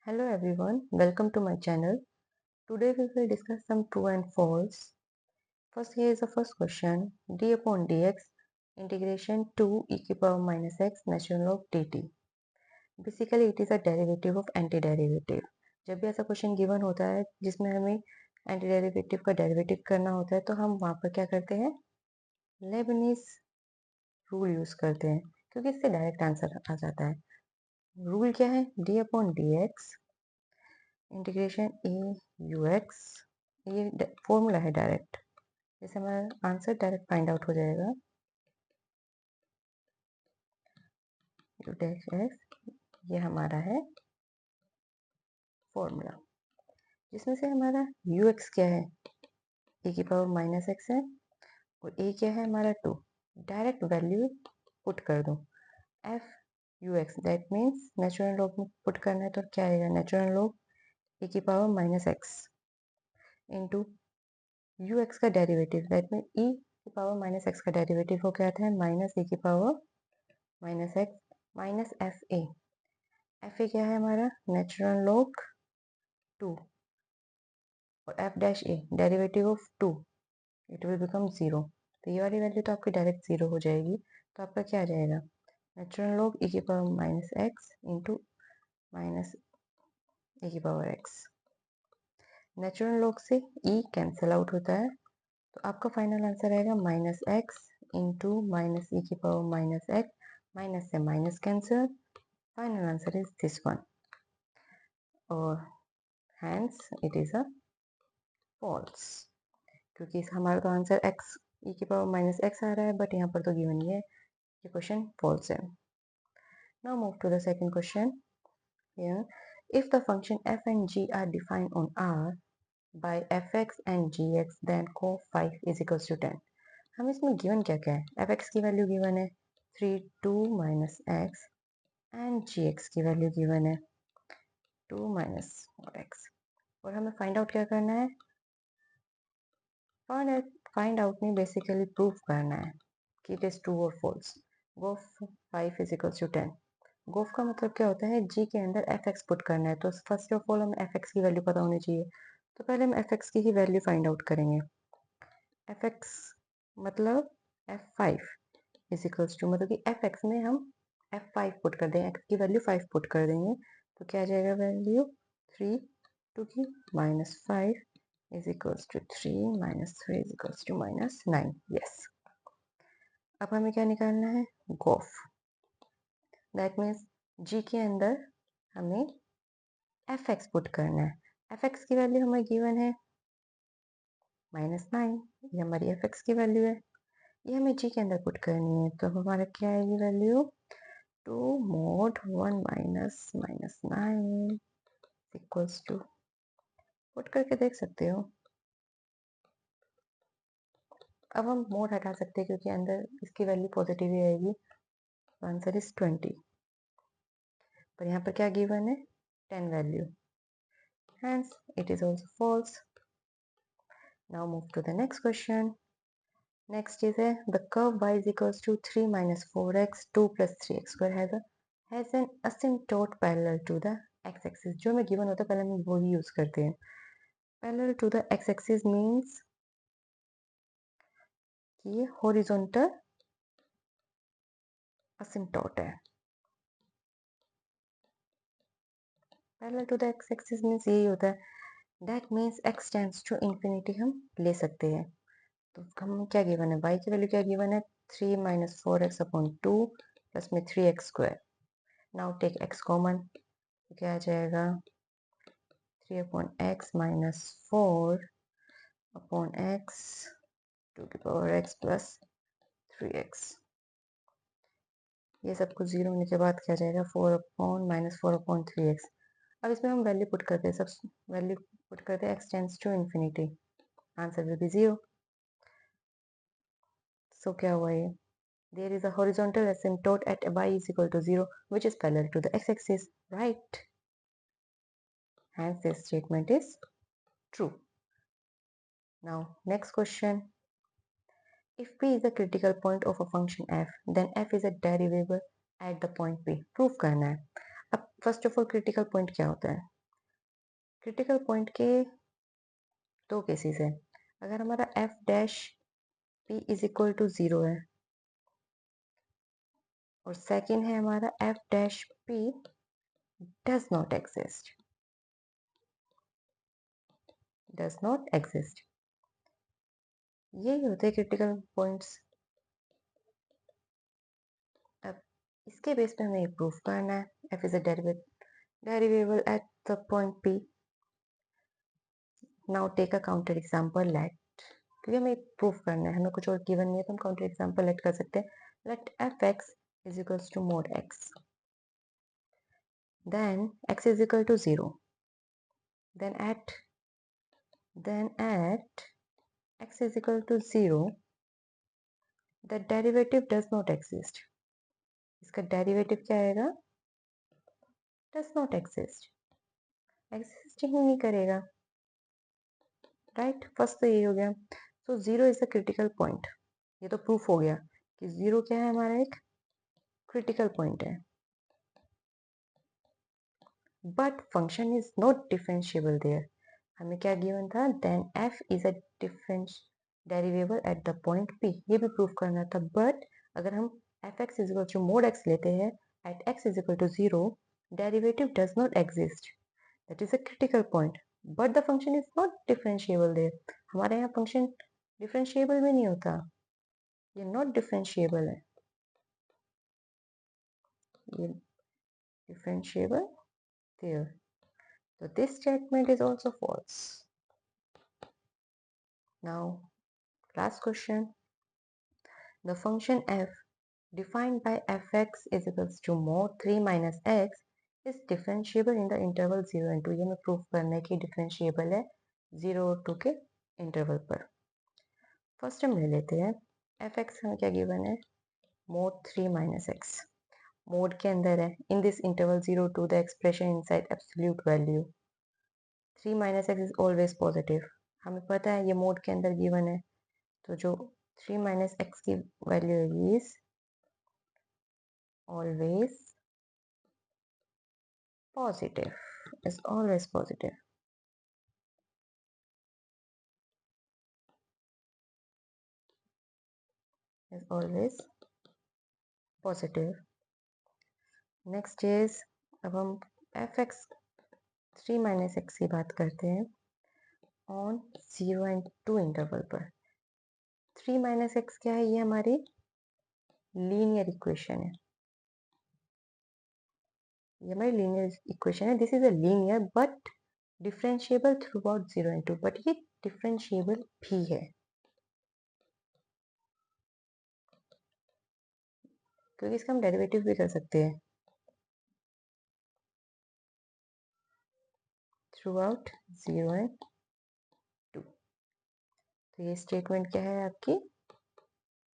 Hello everyone, welcome to my channel. Today we will discuss some true and false. First, here is the first question. d upon dx integration 2 e की power minus x natural log dt. Basically it is a derivative of antiderivative. जब भी ऐसा question given होता है जिसमें हमें anti का derivative करना होता है तो हम वहाँ पर क्या करते हैं, लेबनीज रूल यूज करते हैं क्योंकि इससे डायरेक्ट आंसर आ जाता है. रूल क्या है, d upon dx integration A you x, ये फॉर्मूला है डायरेक्ट, जैसे हमारा आंसर डायरेक्ट फाइंड आउट हो जाएगा. यू डैश एक्स, ये हमारा है फॉर्मूला, जिसमें से हमारा यू एक्स क्या है, ए की पावर माइनस एक्स है और ए क्या है हमारा 2. डायरेक्ट वैल्यू पुट कर दो, F you x that means natural log में पुट करना है तो क्या आएगा, नेचुरल लॉग ए की power minus X into you x का डेरिवेटिव दैट मीन ई की पावर माइनस एक्स का डेरिवेटिव हो क्या आता है, माइनस ए की power minus x minus F A. F A क्या है हमारा, नेचुरल लॉग 2 और F dash A derivative of 2, it will become 0. तो ये वाली वैल्यू तो आपकी डायरेक्ट 0 हो जाएगी. तो आपका क्या आ जाएगा, नेचुरल लॉग ई की power minus X into minus A की पावर एक्स. नेचुरल लॉग से ई कैंसिल आउट होता है तो आपका फाइनल आंसर आएगा माइनस एक्स इंटू माइनस ई की पावर माइनस एक्स. माइनस से minus cancel, final answer is this one और hence it is a false, क्योंकि हमारा तो आंसर x e की पावर माइनस एक्स आ रहा है बट यहाँ पर तो गिवन नहीं है, ये क्वेश्चन फॉल्स है. Now move to the second question. here if the function f and g are defined on R by fx and gx then cos 5 is equals to 10. हम इसमें गिवन क्या क्या है, fx की वैल्यू गिवन है 3 2 minus x and gx की value given है 2 minus 4x और हमें फाइंड आउट क्या करना है, फाइंड आउट में बेसिकली प्रूफ करना है कि इट इज ट्रू और फॉल्स. गोफ 5 इज इक्वल्स टू 10. गोफ का मतलब क्या होता है, जी के अंदर एफ एक्स पुट करना है तो फर्स्ट ऑफ ऑल हमें एफ एक्स की वैल्यू पता होनी चाहिए. तो पहले हम एफ एक्स की ही वैल्यू फाइंड आउट करेंगे. एफ एक्स मतलब F five is equals to, मतलब कि एफ एक्स में हम एफ फाइव पुट कर देंगे, एक्स की वैल्यू 5 पुट कर देंगे तो क्या आ जाएगा वैल्यू 3 टू की minus 5 is equals to 3 minus 3 is equals to minus 9. Yes. अब हमें क्या निकालना है, गोफ. दैट मीन्स जी के अंदर हमें एफ एक्स पुट करना है. एफ एक्स की वैल्यू हमें गिवन है माइनस 9, ये हमारी एफ एक्स की वैल्यू है, ये हमें जी के अंदर पुट करनी है तो हमारा क्या आएगी value 2 mod 1 minus minus 9 equals to, put करके देख सकते हो. अब हम मोड हटा सकते हैं क्योंकि अंदर इसकी वैल्यू पॉजिटिव ही आएगी, आंसर इज 20. पर यहाँ पर क्या गिवन है, 10 value, hence it is also false. Now move to the next question. Next is the curve y is equals to 3 minus 4x 2 plus 3x square has an asymptote parallel to the x-axis. जो हमें given होता है पहले हम वही use करते हैं. Parallel to the x-axis means कि ये horizontal asymptote है. Parallel to the x-axis means यही होता है. That means x tends to infinity हम ले सकते हैं. तो हम क्या गिवन है, y की वैल्यू क्या गिवन है 3 माइनस 4x अपॉन 2 प्लस में 3x square. Now take x common तो क्या आ जाएगा 3 upon x minus 4 upon x 2 की पावर x प्लस 3x. ये सब कुछ जीरो होने के बाद क्या जाएगा 4 अपॉन माइनस 4 अपॉन 3x. अब इसमें हम वैल्यू पुट करते हैं, सब वैल्यू पुट करते हैं, x tends to infinity, answer will be 0. So क्या हुआ ये, there is a horizontal asymptote at y is equal to 0 which is parallel to the x-axis, right? Hence this statement is true. Now next question. If p is a critical point of a function f then f is a derivable at the point p. Proof करना है. अब first of all critical point क्या होता है, critical point के दो cases है। अगर हमारा F dash P is equal to 0 है और सेकंड है हमारा F dash P does not exist, यही होते हैं क्रिटिकल पॉइंट्स। अब इसके बेस पे हमें प्रूफ करना है F is a derivable at the point P. Now take a counter example let, क्योंकि हमें प्रूफ करना है, हमें कुछ और गिवन नहीं है तो हम काउंटर एग्जांपल लेट कर सकते हैं। Let F X is equals to mod X, then X is equal to 0, then at x is equal to 0 the derivative does not exist। इसका डेरिवेटिव क्या आएगा? does not exist, एग्जिस्ट ही नहीं करेगा, right. First तो यही हो गया। सो 0 is the critical point, ये तो प्रूफ हो गया कि 0 क्या है, हमारा एक क्रिटिकल पॉइंट है। But function is not differentiable there, हमें क्या गिवन था? Then f is a difference derivable at the point p, ये भी प्रूफ करना था। बट अगर हम fx is equal to mod x लेते हैं at x is equal to 0, derivative does not exist, that is a critical point, but the function is not differentiable there, हमारे यहाँ फंक्शन डिफरेंशिएबल भी नहीं होता, ये नॉट डिफरेंशिएबल है, ये differentiable there, so this statement is also false। Now last question, the function f defined by fx is equals to mod 3 minus x is differentiable in the interval 0 and 2। ये मैं proof करने की differentiable है 0 और 2 के interval पर। First हम ले लेते हैं एफ एक्स, हमें क्या गिवन है? मोड 3 माइनस एक्स, मोड के अंदर है, in this interval 0 to the expression inside absolute value 3 minus X is always positive, हमें पता है ये मोड के अंदर गिवन है, तो जो 3 माइनस एक्स की value is always positive, is always positive, is always positive। Next is, अब हम एफ एक्स 3 माइनस एक्स की बात करते हैं ऑन 0 एंड 2 इंटरवल पर। 3 माइनस एक्स क्या है? ये हमारी लीनियर इक्वेशन है, ये हमारी लीनियर इक्वेशन है। This is a linear but differentiable through out 0 and 2, but ये डिफरेंशिएबल भी है क्योंकि इसका हम डेरिवेटिव भी कर सकते हैं थ्रू आउट 0 एंड 2। तो ये स्टेटमेंट क्या है आपकी?